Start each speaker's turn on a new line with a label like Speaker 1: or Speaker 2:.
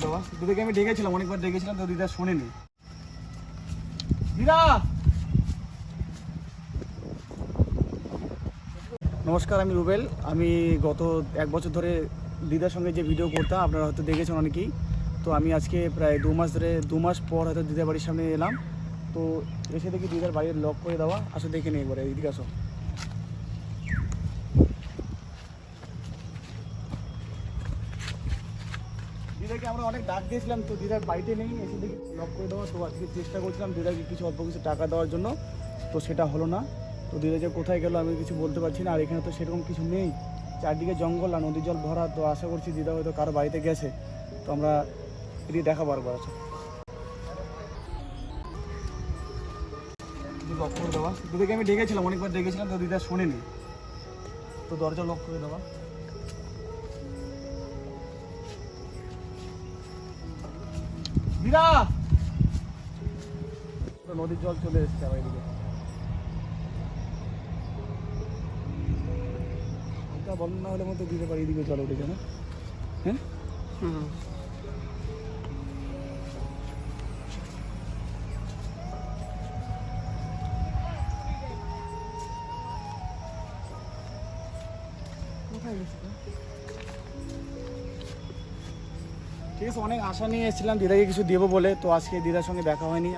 Speaker 1: দেওয়া। দিদাকে আমি ডেকেছিলাম, অনেকবার ডেকেছিলাম, তো দিদা শোনেনি। দিদা নমস্কার, আমি রুবেল। আমি গত 1 বছর ধরে দিদার সঙ্গে যে ভিডিও করতাম আপনারা হয়তো দেখেছেন অনেকেই। তো আমি আজকে প্রায় 2 মাস পর হয়তো দিদার বাড়ির সামনে এলাম। তো এসে দেখি দিদার বাড়ির লক করে দেওয়া। আসো দেখে নিই এবারে, এইদিকে আসো। দিদাকে আমরা অনেক ডাক দিয়েছিলাম, তো দিদার বাড়িতে নেই, এসে দেখি লক করে দেওয়া। তো আজকে চেষ্টা করছিলাম দিদাকে কিছু অল্প কিছু টাকা দেওয়ার জন্য, তো সেটা হলো না। তো দিদা যে কোথায় গেল আমি কিছু বলতে পারছি না। আর এখানে তো সেরকম কিছু নেই, চারদিকে জঙ্গল আর নদীর জল ভরা। তো আশা করছি দিদা হয়তো কারো বাড়িতে গেছে, তো আমরা এদিকে দেখা পারবো। আচ্ছা লক করে দেওয়া। দিদাকে আমি ডেকেছিলাম, অনেকবার ডেকেছিলাম, তো দিদা শোনেনি। তো দরজা লক করে দেওয়া। দিদা নদীর জল চলে এসছে আমার এদিকে। এটা বন্যা হলে মতো দিতে পারি, এদিকে জল উঠেছে না? হ্যাঁ ঠিক আছে, অনেক আশা নিয়ে এসেছিলাম দিদাকে কিছু দেবো বলে। তো আজকে দিদার সঙ্গে দেখা হয়নি।